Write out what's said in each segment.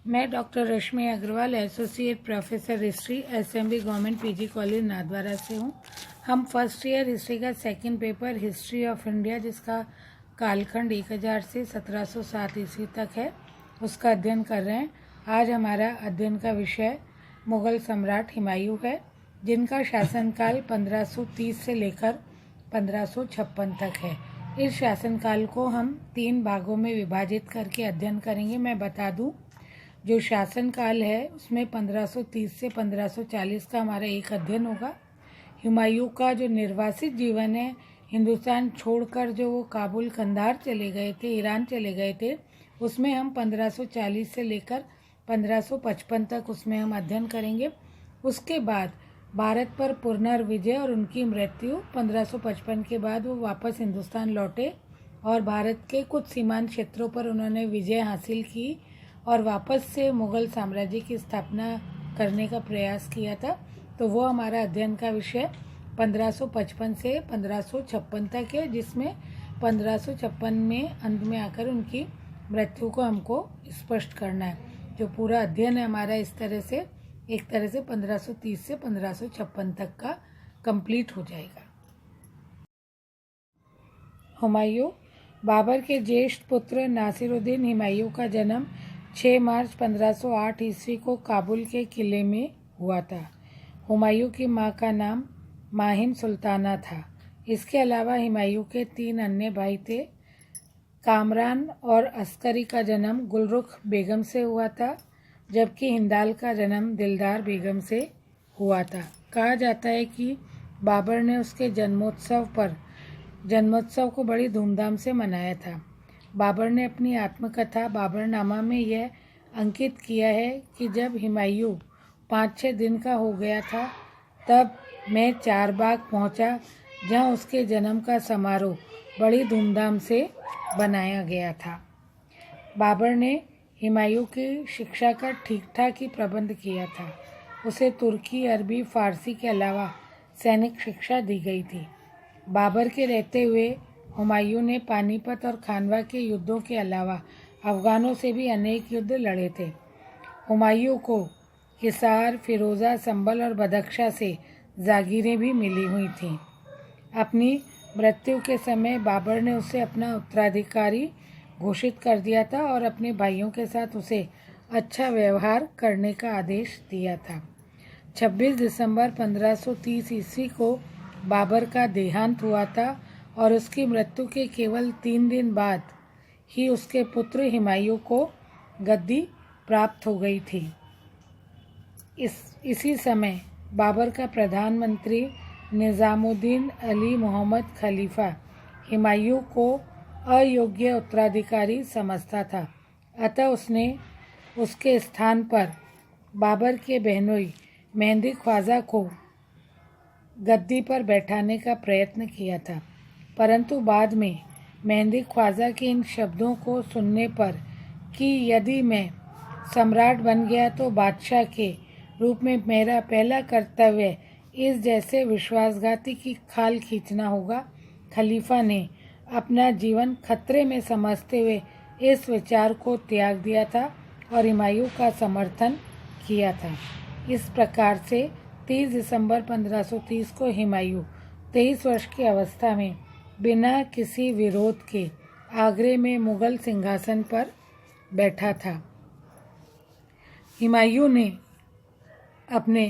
मैं doctor Rashmi Agarwal, associate professor history, SMB government PG college Nathdwara से हूँ। हम फर्स्ट ईयर हिस्ट्री का second paper history of India, जिसका कालखंड 1000 से 1707 ईस्वी तक है, उसका अध्ययन कर रहे हैं। आज हमारा अध्ययन का विषय मुग़ल सम्राट हुमायूं है, जिनका शासनकाल 1530 से लेकर 1556 तक है। इस शासनकाल को हम 3 भागों में विभाजित करके अध्ययन करेंगे। मैं बता दूं, जो शासनकाल है उसमें 1530 से 1540 का हमारा एक अध्ययन होगा। हुमायूं का जो निर्वासित जीवन है, हिंदुस्तान छोड़कर जो वो काबुल, कंधार चले गए थे, ईरान चले गए थे, उसमें हम 1540 से लेकर 1555 तक उसमें हम अध्ययन करेंगे। उसके बाद भारत पर पुनर्विजय और उनकी मृत्यु 1555 के बाद वो वापस हिंदुस्तान लौटे और भारत के कुछ सीमांत क्षेत्रों पर उन्होंने विजय हासिल की और वापस से मुग़ल साम्राज्य की स्थापना करने का प्रयास किया था। तो वो हमारा अध्ययन का विषय 1555 से 1556 तक है, जिसमें 1556 में अंत में आकर उनकी मृत्यु को हमको स्पष्ट करना है। जो पूरा अध्ययन है हमारा इस तरह से, एक तरह से 1530 से 1556 तक का कंप्लीट हो जाएगा। हुमायूं बाबर के ज्येष्ठ पुत्र नासिरुद्दीन हुमायूं का जन्म 6 मार्च 1508 ईस्वी को काबुल के किले में हुआ था। हुमायूं की मां का नाम माहिन सुल्ताना था। इसके अलावा हुमायूं के 3 अन्य भाई थे। कामरान और अस्करी का जन्म गुलरुख बेगम से हुआ था, जबकि हिंदाल का जन्म दिलदार बेगम से हुआ था। कहा जाता है कि बाबर ने उसके जन्मोत्सव को बड़ी धूमधाम से मनाया था। बाबर ने अपनी आत्मकथा बाबरनामा में यह अंकित किया है कि जब हुमायूं 5-6 दिन का हो गया था, तब मैं चारबाग पहुंचा, जहां उसके जन्म का समारोह बड़ी धूमधाम से बनाया गया था। बाबर ने हुमायूं की शिक्षा का ठीक ठाक ही प्रबंध किया था। उसे तुर्की, अरबी, फारसी के अलावा सैनिक शिक्षा दी गई थी। बाबर के रहते हुए हुमायूं ने पानीपत और खानवा के युद्धों के अलावा अफगानों से भी अनेक युद्ध लड़े थे। हुमायूं को हिसार, फिरोजा, संभल और बदख्शा से जागीरें भी मिली हुई थीं। अपनी मृत्यु के समय बाबर ने उसे अपना उत्तराधिकारी घोषित कर दिया था और अपने भाइयों के साथ उसे अच्छा व्यवहार करने का आदेश दिया था। 26 दिसंबर 1530 ईस्वी को बाबर का देहांत हुआ था और उसकी मृत्यु के केवल 3 दिन बाद ही उसके पुत्र हुमायूं को गद्दी प्राप्त हो गई थी। इसी समय बाबर का प्रधानमंत्री निज़ामुद्दीन अली मोहम्मद खलीफा हुमायूं को अयोग्य उत्तराधिकारी समझता था। अतः उसने उसके स्थान पर बाबर के बहनोई मेहंदी ख्वाजा को गद्दी पर बैठाने का प्रयत्न किया था, परंतु बाद में मेहंदी ख्वाजा के इन शब्दों को सुनने पर कि यदि मैं सम्राट बन गया तो बादशाह के रूप में मेरा पहला कर्तव्य इस जैसे विश्वासघाती की खाल खींचना होगा, खलीफा ने अपना जीवन खतरे में समझते हुए इस विचार को त्याग दिया था और हुमायूं का समर्थन किया था। इस प्रकार से 30 दिसंबर 1530 को हुमायूं 23 वर्ष की अवस्था में बिना किसी विरोध के आगरे में मुगल सिंहासन पर बैठा था। हुमायूं ने अपने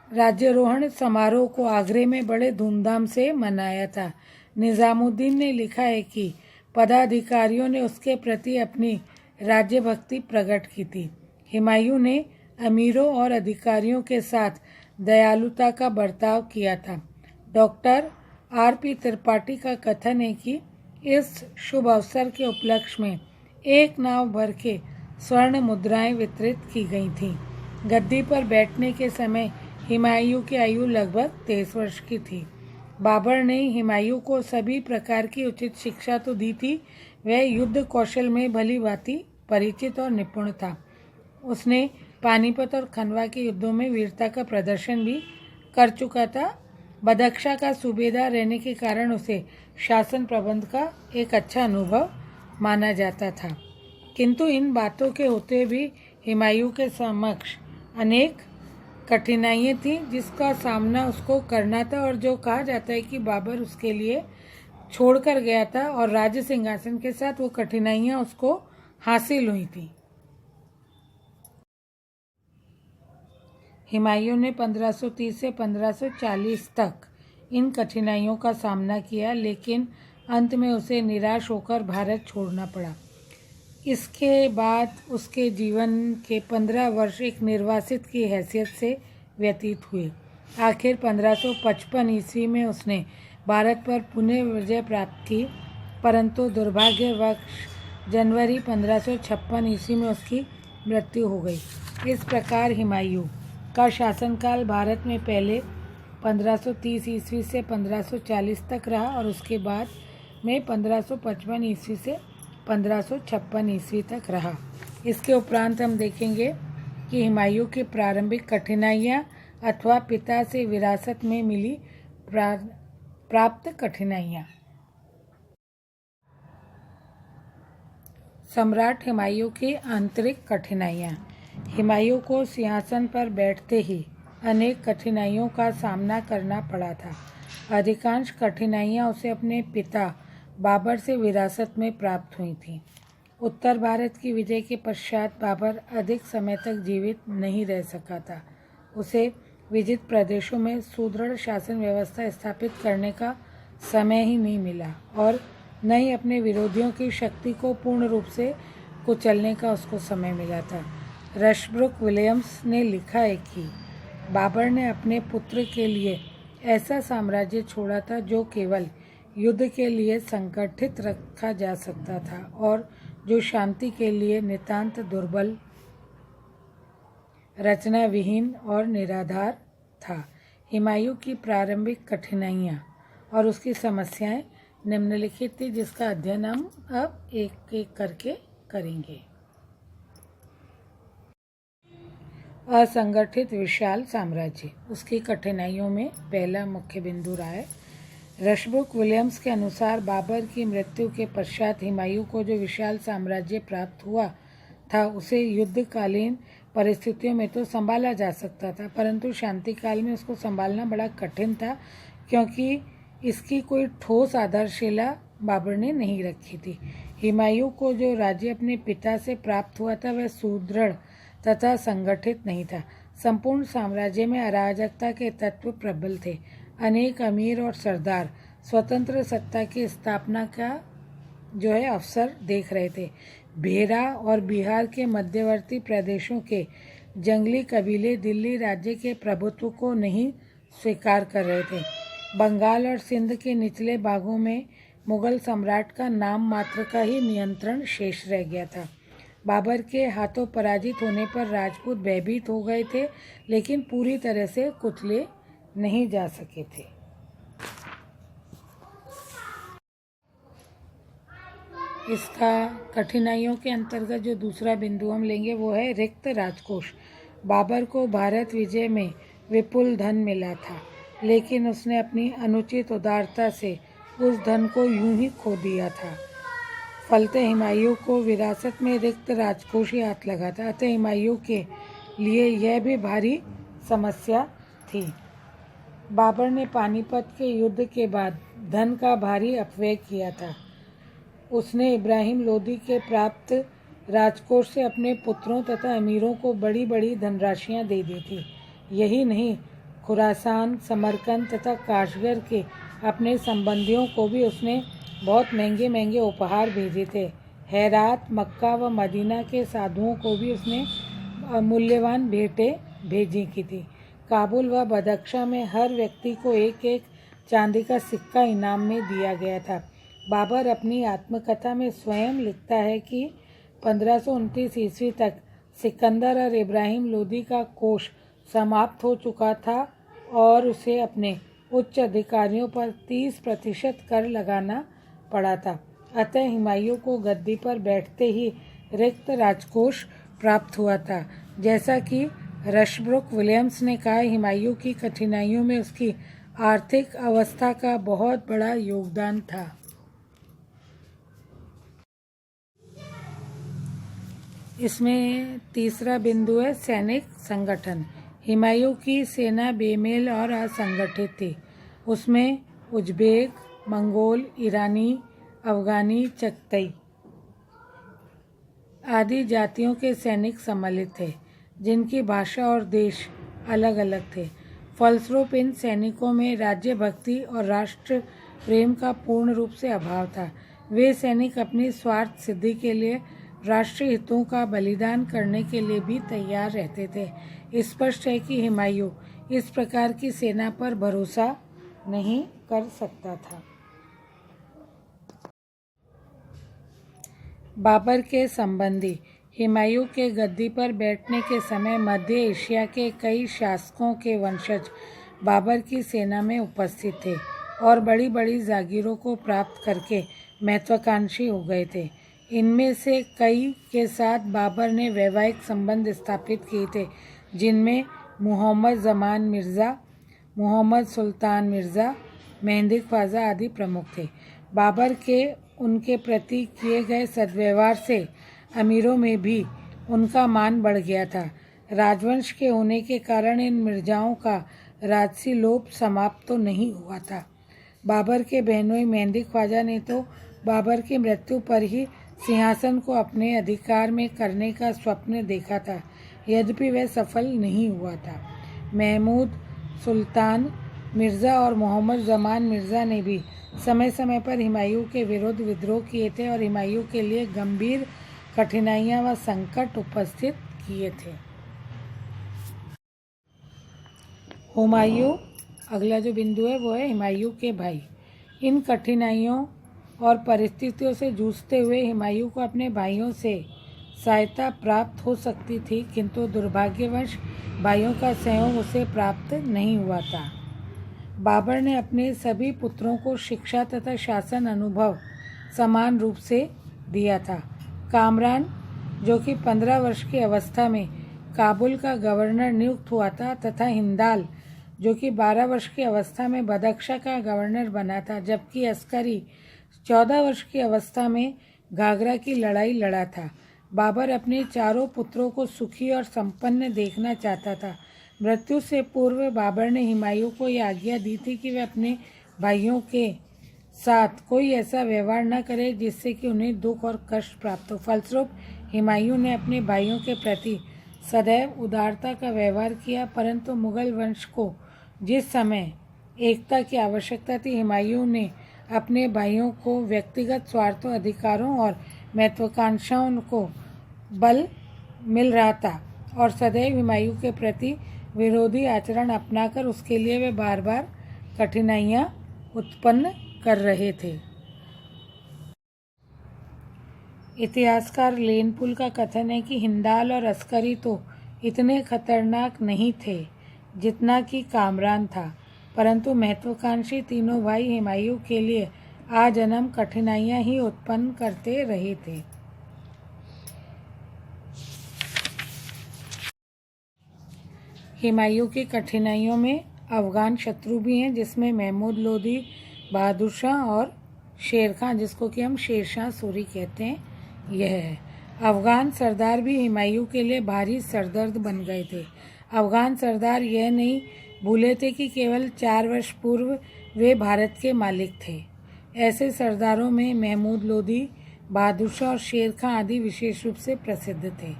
राज्यारोहण समारोह को आगरे में बड़े धूमधाम से मनाया था। निज़ामुद्दीन ने लिखा है कि पदाधिकारियों ने उसके प्रति अपनी राज्यभक्ति प्रकट की थी। हुमायूं ने अमीरों और अधिकारियों के साथ दयालुता का बर्ताव किया था। Doctor R.P. त्रिपाठी का कथन है कि इस शुभ अवसर के उपलक्ष्य में 1 नाव भर के स्वर्ण मुद्राएं वितरित की गई थीं। गद्दी पर बैठने के समय हुमायूं की आयु लगभग 23 वर्ष की थी। बाबर ने हुमायूं को सभी प्रकार की उचित शिक्षा तो दी थी, वह युद्ध कौशल में भली भांति परिचित और निपुण था। उसने पानीपत और खनवा के युद्धों में वीरता का प्रदर्शन भी कर चुका था। बदख्शा का सूबेदार रहने के कारण उसे शासन प्रबंध का एक अच्छा अनुभव माना जाता था। किंतु इन बातों के होते भी हुमायूं के समक्ष अनेक कठिनाइयाँ थीं जिसका सामना उसको करना था, और जो कहा जाता है कि बाबर उसके लिए छोड़कर गया था और राज्य सिंहासन के साथ वो कठिनाइयाँ उसको हासिल हुई थी। हुमायूं ने 1530 से 1540 तक इन कठिनाइयों का सामना किया, लेकिन अंत में उसे निराश होकर भारत छोड़ना पड़ा। इसके बाद उसके जीवन के 15 वर्ष एक निर्वासित की हैसियत से व्यतीत हुए। आखिर 1555 ईस्वी में उसने भारत पर पुनः विजय प्राप्त की, परंतु दुर्भाग्यवश जनवरी 1556 ईस्वी में उसकी मृत्यु हो गई। इस प्रकार हुमायूं का शासनकाल भारत में पहले 1530 ईस्वी से 1540 तक रहा और उसके बाद में 1555 ईस्वी से 1556 ईस्वी तक रहा। इसके उपरांत हम देखेंगे कि हुमायूं की प्रारंभिक कठिनाइयाँ अथवा पिता से विरासत में मिली प्राप्त कठिनाइयाँ। सम्राट हुमायूं की आंतरिक कठिनाइयाँ। हुमायूं को सिंहासन पर बैठते ही अनेक कठिनाइयों का सामना करना पड़ा था। अधिकांश कठिनाइयाँ उसे अपने पिता बाबर से विरासत में प्राप्त हुई थीं। उत्तर भारत की विजय के पश्चात बाबर अधिक समय तक जीवित नहीं रह सका था। उसे विजित प्रदेशों में सुदृढ़ शासन व्यवस्था स्थापित करने का समय ही नहीं मिला और न ही अपने विरोधियों की शक्ति को पूर्ण रूप से कुचलने का उसको समय मिला था। रशब्रुक विलियम्स ने लिखा है कि बाबर ने अपने पुत्र के लिए ऐसा साम्राज्य छोड़ा था जो केवल युद्ध के लिए संगठित रखा जा सकता था और जो शांति के लिए नितांत दुर्बल, रचना विहीन और निराधार था। हुमायूं की प्रारंभिक कठिनाइयाँ और उसकी समस्याएं निम्नलिखित थी, जिसका अध्ययन हम अब एक एक करके करेंगे। असंगठित विशाल साम्राज्य। उसकी कठिनाइयों में पहला मुख्य बिंदु रहा है। रशब्रुक विलियम्स के अनुसार बाबर की मृत्यु के पश्चात हुमायूं को जो विशाल साम्राज्य प्राप्त हुआ था उसे युद्धकालीन परिस्थितियों में तो संभाला जा सकता था, परंतु शांति काल में उसको संभालना बड़ा कठिन था, क्योंकि इसकी कोई ठोस आधारशिला बाबर ने नहीं रखी थी। हुमायूं को जो राज्य अपने पिता से प्राप्त हुआ था वह सुदृढ़ तथा संगठित नहीं था। संपूर्ण साम्राज्य में अराजकता के तत्व प्रबल थे। अनेक अमीर और सरदार स्वतंत्र सत्ता की स्थापना का अवसर देख रहे थे। भेरा और बिहार के मध्यवर्ती प्रदेशों के जंगली कबीले दिल्ली राज्य के प्रभुत्व को नहीं स्वीकार कर रहे थे। बंगाल और सिंध के निचले भागों में मुगल सम्राट का नाम मात्र का ही नियंत्रण शेष रह गया था। बाबर के हाथों पराजित होने पर राजपूत भयभीत हो गए थे, लेकिन पूरी तरह से कुचले नहीं जा सके थे। इसका कठिनाइयों के अंतर्गत जो दूसरा बिंदु हम लेंगे वो है रिक्त राजकोष। बाबर को भारत विजय में विपुल धन मिला था, लेकिन उसने अपनी अनुचित उदारता से उस धन को यूं ही खो दिया था। फलते हुमायूं को विरासत में रिक्त राजकोष ही हाथ लगा था। अतः हुमायूं के लिए यह भी भारी समस्या थी। बाबर ने पानीपत के युद्ध के बाद धन का भारी अपव्यय किया था। उसने इब्राहिम लोदी के प्राप्त राजकोष से अपने पुत्रों तथा अमीरों को बड़ी बड़ी धनराशियां दे दी थी। यही नहीं, खुरासान, समरकंद तथा काशगर के अपने संबंधियों को भी उसने बहुत महंगे महंगे उपहार भेजे थे। हेरात, मक्का व मदीना के साधुओं को भी उसने मूल्यवान भेंटें भेजी की थी। काबुल व बदख्शा में हर व्यक्ति को एक एक चांदी का सिक्का इनाम में दिया गया था। बाबर अपनी आत्मकथा में स्वयं लिखता है कि 1529 ईस्वी तक सिकंदर और इब्राहिम लोदी का कोष समाप्त हो चुका था और उसे अपने उच्च अधिकारियों पर 30% कर लगाना पड़ा था। अतः हुमायूं को गद्दी पर बैठते ही रिक्त राजकोष प्राप्त हुआ था। जैसा कि रशब्रुक विलियम्स ने कहा, हुमायूं की कठिनाइयों में उसकी आर्थिक अवस्था का बहुत बड़ा योगदान था। इसमें तीसरा बिंदु है सैनिक संगठन। हुमायूं की सेना बेमेल और असंगठित थी। उसमें उज्बेक, मंगोल, ईरानी, अफगानी, चगतई आदि जातियों के सैनिक सम्मिलित थे, जिनकी भाषा और देश अलग अलग थे। फलस्वरूप इन सैनिकों में राज्य भक्ति और राष्ट्र प्रेम का पूर्ण रूप से अभाव था। वे सैनिक अपनी स्वार्थ सिद्धि के लिए राष्ट्रीय हितों का बलिदान करने के लिए भी तैयार रहते थे। स्पष्ट है कि हुमायूं इस प्रकार की सेना पर भरोसा नहीं कर सकता था। बाबर के संबंधी। हुमायूं के गद्दी पर बैठने के समय मध्य एशिया के कई शासकों के वंशज बाबर की सेना में उपस्थित थे और बड़ी बड़ी जागीरों को प्राप्त करके महत्वाकांक्षी हो गए थे। इनमें से कई के साथ बाबर ने वैवाहिक संबंध स्थापित किए थे, जिनमें मोहम्मद जमान मिर्ज़ा, मोहम्मद सुल्तान मिर्ज़ा, मेहंदी ख्वाजा आदि प्रमुख थे। बाबर के उनके प्रति किए गए सद्व्यवहार से अमीरों में भी उनका मान बढ़ गया था। राजवंश के होने के कारण इन मिर्जाओं का राजसी लोभ समाप्त तो नहीं हुआ था। बाबर के बहनोई मेहंदी ख्वाजा ने तो बाबर की मृत्यु पर ही सिंहासन को अपने अधिकार में करने का स्वप्न देखा था, यद्यपि वह सफल नहीं हुआ था। महमूद सुल्तान मिर्ज़ा और मोहम्मद जमान मिर्ज़ा ने भी समय समय पर हुमायूं के विरुद्ध विद्रोह किए थे और हुमायूं के लिए गंभीर कठिनाइयां व संकट उपस्थित किए थे। हुमायूं, अगला जो बिंदु है वो है हुमायूं के भाई। इन कठिनाइयों और परिस्थितियों से जूझते हुए हुमायूं को अपने भाइयों से सहायता प्राप्त हो सकती थी, किंतु दुर्भाग्यवश भाइयों का सहयोग उसे प्राप्त नहीं हुआ था। बाबर ने अपने सभी पुत्रों को शिक्षा तथा शासन अनुभव समान रूप से दिया था। कामरान, जो कि 15 वर्ष की अवस्था में काबुल का गवर्नर नियुक्त हुआ था, तथा हिंदाल, जो कि 12 वर्ष की अवस्था में बदख्शा का गवर्नर बना था, जबकि अस्करी 14 वर्ष की अवस्था में घाघरा की लड़ाई लड़ा था। बाबर अपने चारों पुत्रों को सुखी और संपन्न देखना चाहता था। मृत्यु से पूर्व बाबर ने हुमायूं को यह आज्ञा दी थी कि वह अपने भाइयों के साथ कोई ऐसा व्यवहार न करे जिससे कि उन्हें दुख और कष्ट प्राप्त हो। फलस्वरूप हुमायूं ने अपने भाइयों के प्रति सदैव उदारता का व्यवहार किया, परंतु मुगल वंश को जिस समय एकता की आवश्यकता थी, हुमायूं ने अपने भाइयों को व्यक्तिगत स्वार्थों, अधिकारों और महत्वाकांक्षाओं को बल मिल रहा था और सदैव हुमायूं के प्रति विरोधी आचरण अपनाकर उसके लिए वे बार बार कठिनाइयां उत्पन्न कर रहे थे। इतिहासकार लेनपुल का कथन है कि हिंदाल और अस्करी तो इतने खतरनाक नहीं थे जितना कि कामरान था, परंतु महत्वाकांक्षी तीनों भाई हुमायूं के लिए आजन्म कठिनाइयां ही उत्पन्न करते रहे थे। हुमायूं की कठिनाइयों में अफगान शत्रु भी हैं, जिसमें महमूद लोदी, बहादुर शाह और शेर खां, जिसको कि हम शेरशाह सूरी कहते हैं, यह है। अफगान सरदार भी हुमायूं के लिए भारी सरदर्द बन गए थे। अफगान सरदार यह नहीं भूले थे कि केवल 4 वर्ष पूर्व वे भारत के मालिक थे। ऐसे सरदारों में महमूद लोदी, बहादुर शाह और शेर खां आदि विशेष रूप से प्रसिद्ध थे।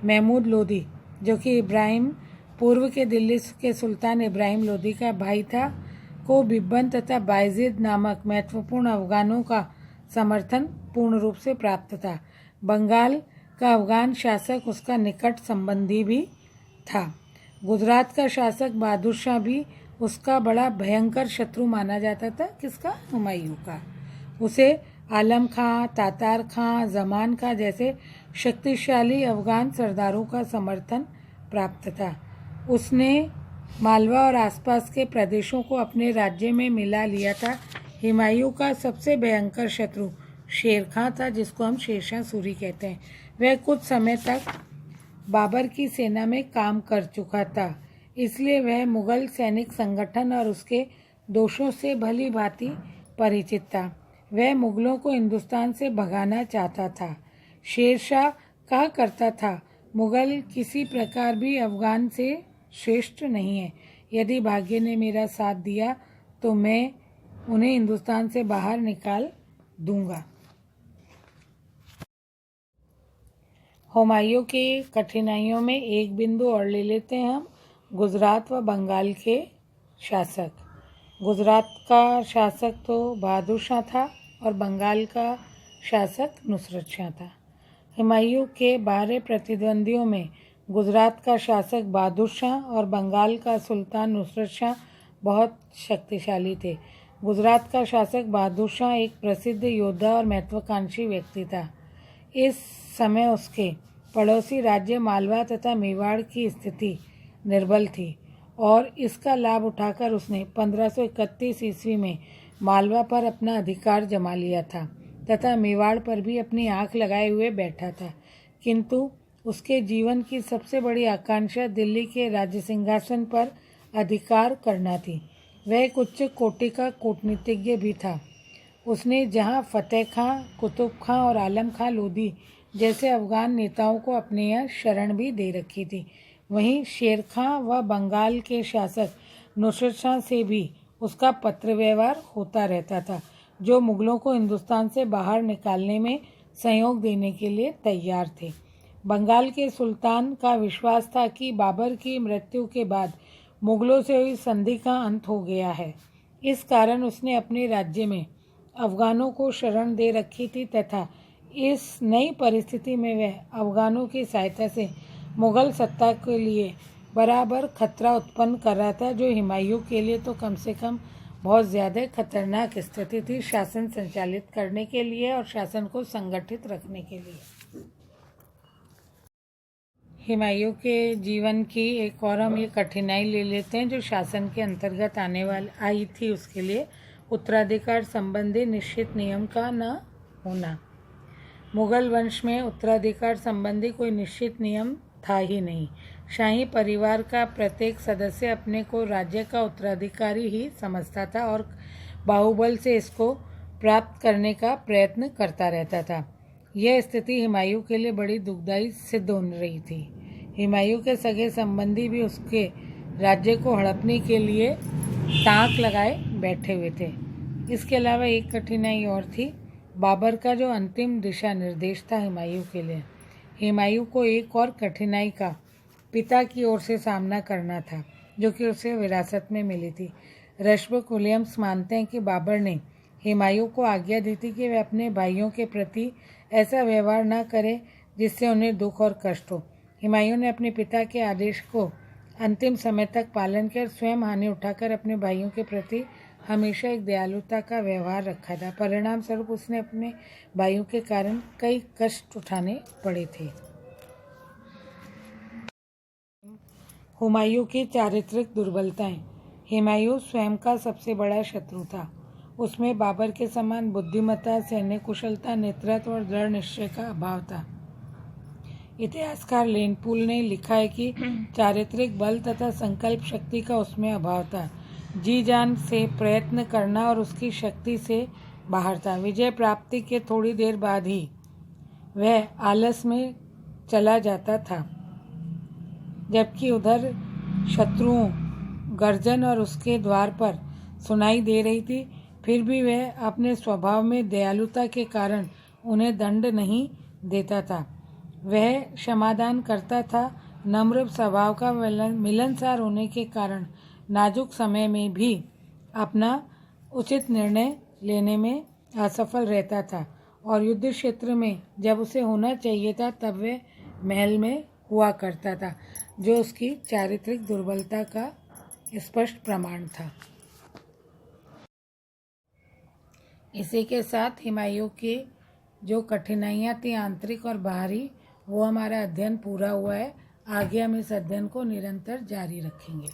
महमूद लोदी, जो कि इब्राहिम पूर्व के दिल्ली के सुल्तान इब्राहिम लोदी का भाई था, को बिब्बन तथा बायजीद नामक महत्वपूर्ण अफगानों का समर्थन पूर्ण रूप से प्राप्त था। बंगाल का अफगान शासक उसका निकट संबंधी भी था। गुजरात का शासक बहादुर शाह भी उसका बड़ा भयंकर शत्रु माना जाता था। किसका? हुमायूं का। उसे आलम खां, तातार खां, जमान खां जैसे शक्तिशाली अफगान सरदारों का समर्थन प्राप्त था। उसने मालवा और आसपास के प्रदेशों को अपने राज्य में मिला लिया था। हुमायूं का सबसे भयंकर शत्रु शेर खां था, जिसको हम शेरशाह सूरी कहते हैं। वह कुछ समय तक बाबर की सेना में काम कर चुका था, इसलिए वह मुगल सैनिक संगठन और उसके दोषों से भली भांति परिचित था। वह मुगलों को हिंदुस्तान से भगाना चाहता था। शेरशाह कहा करता था, मुगल किसी प्रकार भी अफगान से श्रेष्ठ नहीं है। यदि भाग्य ने मेरा साथ दिया तो मैं उन्हें हिंदुस्तान से बाहर निकाल दूंगा। हुमायूं की कठिनाइयों में एक बिंदु और ले लेते हैं हम, गुजरात व बंगाल के शासक। गुजरात का शासक तो बहादुर शाह था और बंगाल का शासक नुसरत शाह था। हुमायूं के 12 प्रतिद्वंदियों में गुजरात का शासक बहादुर शाह और बंगाल का सुल्तान नुसरत शाह बहुत शक्तिशाली थे। गुजरात का शासक बहादुर शाह एक प्रसिद्ध योद्धा और महत्वाकांक्षी व्यक्ति था। इस समय उसके पड़ोसी राज्य मालवा तथा मेवाड़ की स्थिति निर्बल थी और इसका लाभ उठाकर उसने 1531 ईस्वी में मालवा पर अपना अधिकार जमा लिया था तथा मेवाड़ पर भी अपनी आंख लगाए हुए बैठा था। किंतु उसके जीवन की सबसे बड़ी आकांक्षा दिल्ली के राज्य सिंहासन पर अधिकार करना थी। वह एक उच्च कोटि का कूटनीतिज्ञ भी था। उसने जहां फतेह खां, कुतुब खां और आलम खां लोधी जैसे अफगान नेताओं को अपने यहाँ शरण भी दे रखी थी, वहीं शेर खां व बंगाल के शासक नुसरत शाह से भी उसका पत्र व्यवहार होता रहता था, जो मुगलों को हिंदुस्तान से बाहर निकालने में सहयोग देने के लिए तैयार थे। बंगाल के सुल्तान का विश्वास था कि बाबर की मृत्यु के बाद मुगलों से हुई संधि का अंत हो गया है। इस कारण उसने अपने राज्य में अफगानों को शरण दे रखी थी तथा इस नई परिस्थिति में वह अफगानों की सहायता से मुगल सत्ता के लिए बराबर खतरा उत्पन्न कर रहा था, जो हुमायूं के लिए तो कम से कम बहुत ज़्यादा खतरनाक स्थिति थी शासन संचालित करने के लिए और शासन को संगठित रखने के लिए। हुमायूं के जीवन की एक और हम ये कठिनाई ले लेते हैं जो शासन के अंतर्गत आने वाली आई थी, उसके लिए उत्तराधिकार संबंधी निश्चित नियम का न होना। मुगल वंश में उत्तराधिकार संबंधी कोई निश्चित नियम था ही नहीं। शाही परिवार का प्रत्येक सदस्य अपने को राज्य का उत्तराधिकारी ही समझता था और बाहुबल से इसको प्राप्त करने का प्रयत्न करता रहता था। यह स्थिति हुमायूं के लिए बड़ी दुखदायी सिद्ध हो रही थी। हुमायूं के सगे संबंधी भी उसके राज्य को हड़पने के लिए ताक लगाए बैठे हुए थे। इसके अलावा एक कठिनाई और थी, बाबर का जो अंतिम दिशा निर्देश था हुमायूं के लिए। हुमायूं को एक और कठिनाई का पिता की ओर से सामना करना था, जो कि उसे विरासत में मिली थी। रशबर्ग विलियम्स मानते हैं कि बाबर ने हुमायूं को आज्ञा दी थी कि वे अपने भाइयों के प्रति ऐसा व्यवहार न करें जिससे उन्हें दुख और कष्ट हो। हुमायूं ने अपने पिता के आदेश को अंतिम समय तक पालन कर स्वयं हानि उठाकर अपने भाइयों के प्रति हमेशा एक दयालुता का व्यवहार रखा था। परिणाम स्वरूप उसने अपने भाइयों के कारण कई कष्ट उठाने पड़े थे। हुमायूं की चारित्रिक दुर्बलताएं। हुमायूं स्वयं का सबसे बड़ा शत्रु था। उसमें बाबर के समान बुद्धिमत्ता, सैन्य कुशलता, नेतृत्व और दृढ़ निश्चय का अभाव था। इतिहासकार लेनपूल ने लिखा है कि चारित्रिक बल तथा संकल्प शक्ति का उसमें अभाव था। जी जान से प्रयत्न करना और उसकी शक्ति से बाहर था। विजय प्राप्ति के थोड़ी देर बाद ही वह आलस में चला जाता था, जबकि उधर शत्रुओं गर्जन और उसके द्वार पर सुनाई दे रही थी। फिर भी वह अपने स्वभाव में दयालुता के कारण उन्हें दंड नहीं देता था। वह क्षमादान करता था। नम्र स्वभाव का मिलनसार होने के कारण नाजुक समय में भी अपना उचित निर्णय लेने में असफल रहता था और युद्ध क्षेत्र में जब उसे होना चाहिए था तब वह महल में हुआ करता था, जो उसकी चारित्रिक दुर्बलता का स्पष्ट प्रमाण था। इसी के साथ हुमायूं की जो कठिनाइयाँ थी आंतरिक और बाहरी, वो हमारा अध्ययन पूरा हुआ है। आगे हम इस अध्ययन को निरंतर जारी रखेंगे।